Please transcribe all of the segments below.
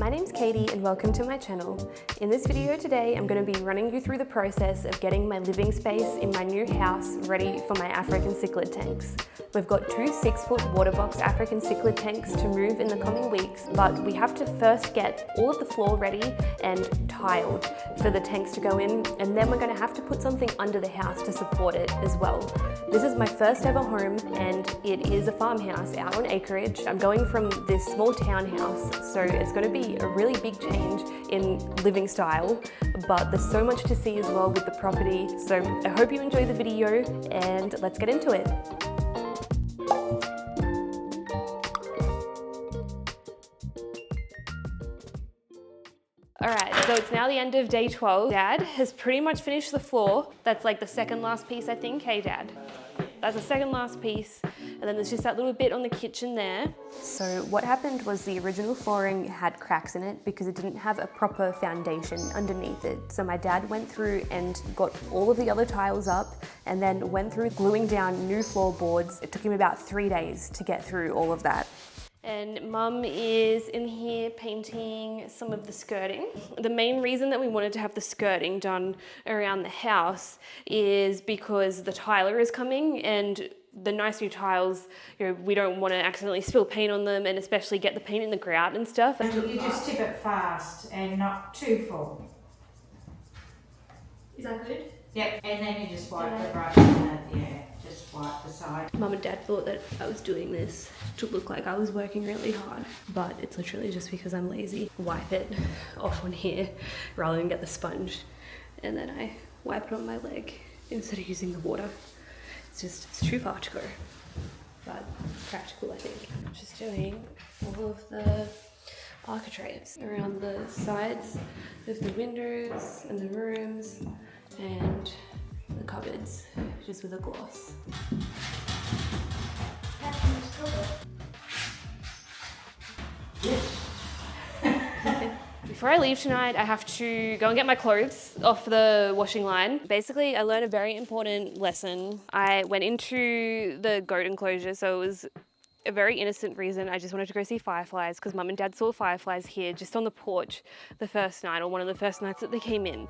My name's Katie and welcome to my channel. In this video today, I'm going to be running you through the process of getting my living space in my new house ready for my African cichlid tanks. We've got two 6-foot water box African cichlid tanks to move in the coming weeks, but we have to first get all of the floor ready and tiled for the tanks to go in, and then we're going to have to put something under the house to support it as well. This is my first ever home and it is a farmhouse out on acreage. I'm going from this small townhouse, so it's going to be a really big change in living style, but there's so much to see as well with the property. So I hope you enjoy the video and let's get into it. Alright, so it's now the end of day 12. Dad has pretty much finished the floor. That's like the second last piece, I think. Hey, Dad. That's the second last piece. And then there's just that little bit on the kitchen there. So what happened was the original flooring had cracks in it because it didn't have a proper foundation underneath it. So my dad went through and got all of the other tiles up and then went through gluing down new floorboards. It took him about 3 days to get through all of that. And Mum is in here painting some of the skirting. The main reason that we wanted to have the skirting done around the house is because the tiler is coming, and the nice new tiles, you know, we don't want to accidentally spill paint on them and especially get the paint in the grout and stuff. And you just tip it fast and not too full. Is that good? Yep, and then you just wipe the brush and just wipe the side. Mum and Dad thought that I was doing this to look like I was working really hard, but it's literally just because I'm lazy. Wipe it off on here rather than get the sponge, and then I wipe it on my leg instead of using the water. It's too far to go, but practical, I think. Just doing all of the architraves around the sides of the windows and the rooms and the cupboards, just with a gloss. Before I leave tonight, I have to go and get my clothes off the washing line. Basically, I learned a very important lesson. I went into the goat enclosure, so it was a very innocent reason. I just wanted to go see fireflies because Mum and Dad saw fireflies here just on the porch the first night, or one of the first nights that they came in.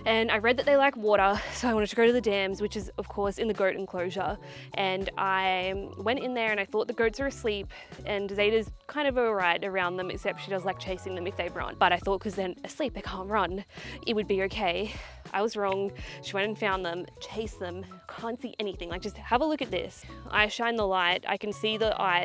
And I read that they like water, so I wanted to go to the dams, which is of course in the goat enclosure. And I went in there and I thought the goats are asleep, and Zeta's kind of alright around them, except she does like chasing them if they run. But I thought because they're asleep, they can't run, it would be okay. I was wrong. She went and found them, chased them, can't see anything. Like, just have a look at this. I shine the light, I can see the eyes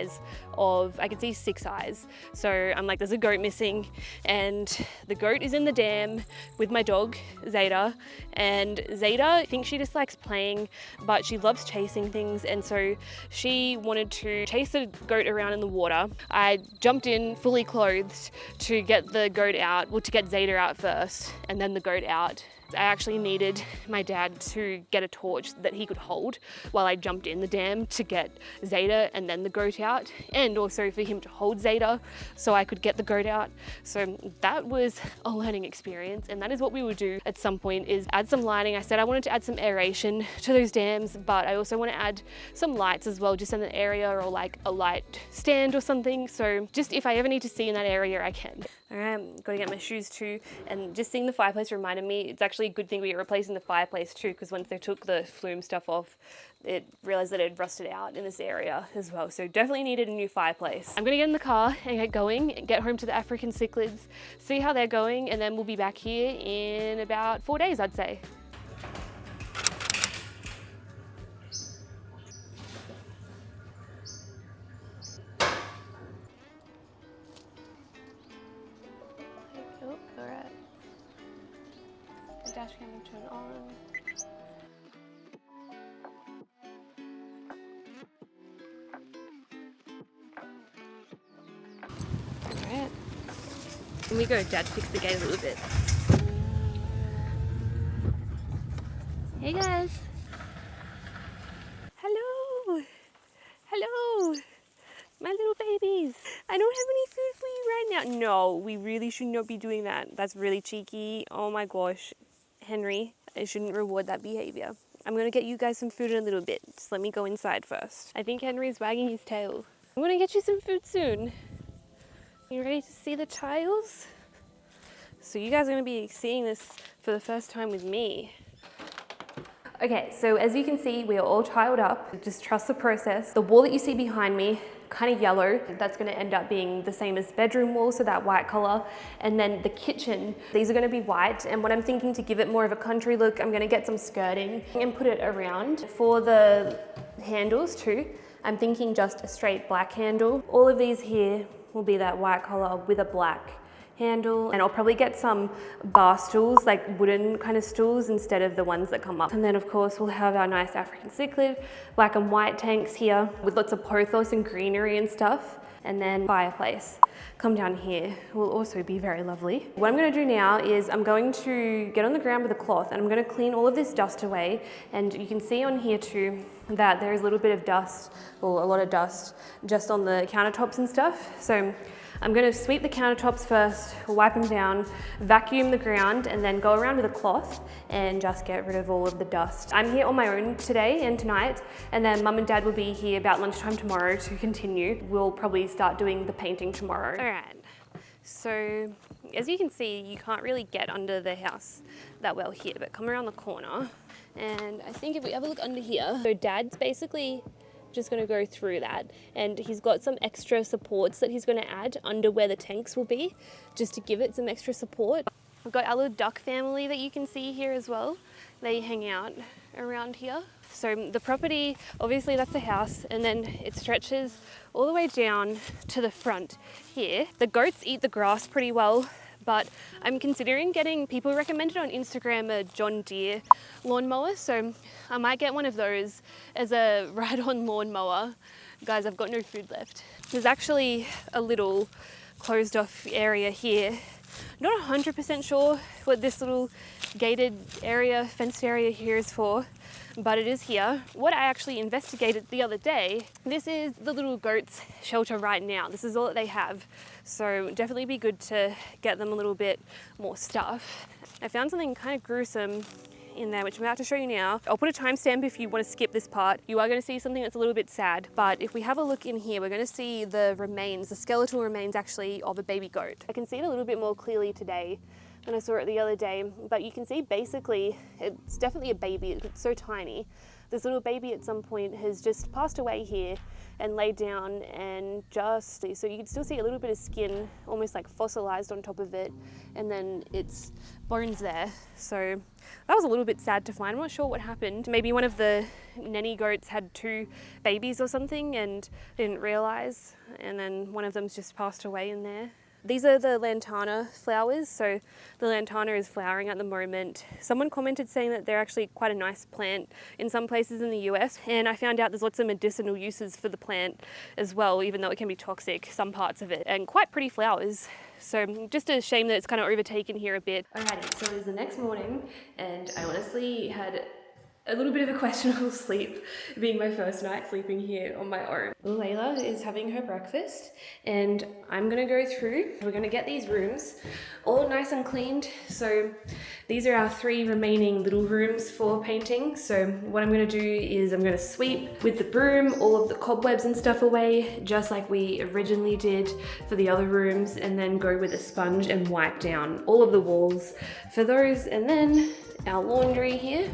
I can see 6 eyes. So I'm like, there's a goat missing, and the goat is in the dam with my dog, Zeta. And Zeta, I think she just likes playing, but she loves chasing things, and so she wanted to chase the goat around in the water. I jumped in fully clothed to get the goat out, well, to get Zeta out first, and then the goat out. I actually needed my dad to get a torch that he could hold while I jumped in the dam to get Zeta and then the goat out, and also for him to hold Zeta so I could get the goat out. So that was a learning experience, and that is what we would do at some point, is add some lighting. I said I wanted to add some aeration to those dams, but I also want to add some lights as well, just in the area, or like a light stand or something. So just if I ever need to see in that area, I can. All right, I'm gonna get my shoes too, and just seeing the fireplace reminded me it's actually a good thing we are replacing the fireplace too, because once they took the flume stuff off, it realized that it had rusted out in this area as well. So definitely needed a new fireplace. I'm gonna get in the car and get going and get home to the African cichlids, see how they're going, and then we'll be back here in about 4 days, I'd say. Oh, all right. The dash cam will turn on. Alright. Here we go, Dad fixed the gate a little bit. Hey guys! Hello! Hello! My little babies! I don't have any food for you right now. No, we really should not be doing that. That's really cheeky. Oh my gosh. Henry, I shouldn't reward that behavior. I'm gonna get you guys some food in a little bit. Just let me go inside first. I think Henry's wagging his tail. I'm gonna get you some food soon. You ready to see the tiles? So you guys are gonna be seeing this for the first time with me. Okay, so as you can see, we are all tiled up. Just trust the process. The wall that you see behind me, kind of yellow, that's gonna end up being the same as bedroom wall, so that white color. And then the kitchen, these are gonna be white. And what I'm thinking to give it more of a country look, I'm gonna get some skirting and put it around. For the handles too, I'm thinking just a straight black handle. All of these here will be that white color with a black handle, and I'll probably get some bar stools, like wooden kind of stools, instead of the ones that come up. And then of course we'll have our nice African cichlid, black and white tanks here with lots of pothos and greenery and stuff. And then fireplace. Come down here will also be very lovely. What I'm gonna do now is I'm going to get on the ground with a cloth and I'm gonna clean all of this dust away. And you can see on here too that there is a little bit of dust, or a lot of dust, just on the countertops and stuff. So I'm gonna sweep the countertops first, wipe them down, vacuum the ground, and then go around with a cloth and just get rid of all of the dust. I'm here on my own today and tonight, and then Mum and Dad will be here about lunchtime tomorrow to continue. We'll probably start doing the painting tomorrow. All right, so as you can see, you can't really get under the house that well here, but come around the corner, and I think if we have a look under here, so Dad's basically just going to go through that, and he's got some extra supports that he's going to add under where the tanks will be, just to give it some extra support. We've got our little duck family that you can see here as well. They hang out around here. So the property, obviously that's the house, and then it stretches all the way down to the front here. The goats eat the grass pretty well, but I'm considering getting, people recommended on Instagram, a John Deere lawnmower. So I might get one of those as a ride-on lawnmower. Guys, I've got no food left. There's actually a little closed off area here. Not 100% sure what this little gated area, fenced area here is for, but it is here. What I actually investigated the other day, this is the little goats shelter right now. This is all that they have. So definitely be good to get them a little bit more stuff. I found something kind of gruesome in there, which I'm about to show you now. I'll put a timestamp if you want to skip this part. You are going to see something that's a little bit sad, but if we have a look in here, we're going to see the remains, the skeletal remains actually of a baby goat. I can see it a little bit more clearly today than I saw it the other day, but you can see basically it's definitely a baby. It's so tiny. This little baby at some point has just passed away here and laid down, and just, so you can still see a little bit of skin almost like fossilized on top of it, and then its bones there. So that was a little bit sad to find. I'm not sure what happened. Maybe one of the nanny goats had two babies or something and didn't realize, and then one of them's just passed away in there. These are the lantana flowers. So the lantana is flowering at the moment. Someone commented saying that they're actually quite a nice plant in some places in the US, and I found out there's lots of medicinal uses for the plant as well, even though it can be toxic, some parts of it, and quite pretty flowers. So just a shame that it's kind of overtaken here a bit. Alrighty, so it is the next morning, and I honestly had a little bit of a questionable sleep, being my first night sleeping here on my own. Layla is having her breakfast, and I'm gonna go through. We're gonna get these rooms all nice and cleaned. So these are our 3 remaining little rooms for painting. So what I'm gonna do is I'm gonna sweep with the broom all of the cobwebs and stuff away, just like we originally did for the other rooms, and then go with a sponge and wipe down all of the walls for those. And then our laundry here.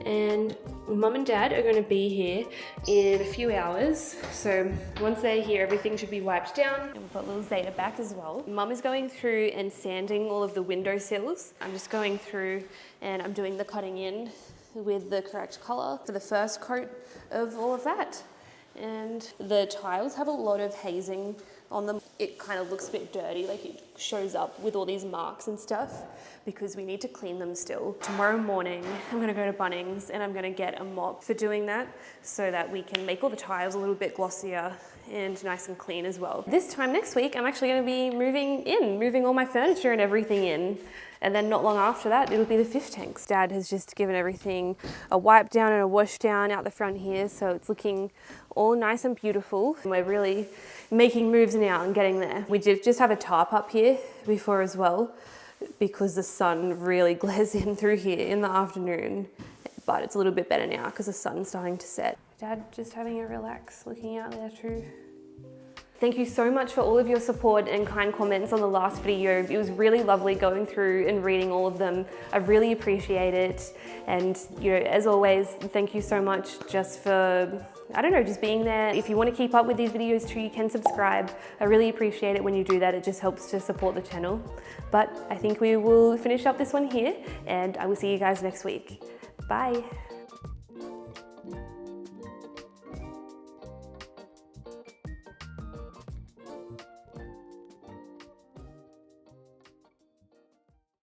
And Mum and Dad are going to be here in a few hours. So once they're here, everything should be wiped down. And we've got little Zeta back as well. Mum is going through and sanding all of the windowsills. I'm just going through and I'm doing the cutting in with the correct color for the first coat of all of that. And the tiles have a lot of hazing on them. It kind of looks a bit dirty, like it shows up with all these marks and stuff, because we need to clean them still. Tomorrow morning, I'm gonna go to Bunnings and I'm gonna get a mop for doing that, so that we can make all the tiles a little bit glossier and nice and clean as well. This time next week, I'm actually gonna be moving all my furniture and everything in. And then not long after that, it'll be the fish tanks. Dad has just given everything a wipe down and a wash down out the front here, so it's looking all nice and beautiful. We're really making moves now and getting there. We did just have a tarp up here before as well, because the sun really glares in through here in the afternoon, but it's a little bit better now because the sun's starting to set. Dad just having a relax, looking out there too. Thank you so much for all of your support and kind comments on the last video. It was really lovely going through and reading all of them. I really appreciate it. And as always, thank you so much just for, I don't know, just being there. If you want to keep up with these videos too, you can subscribe. I really appreciate it when you do that. It just helps to support the channel. But I think we will finish up this one here, and I will see you guys next week. Bye.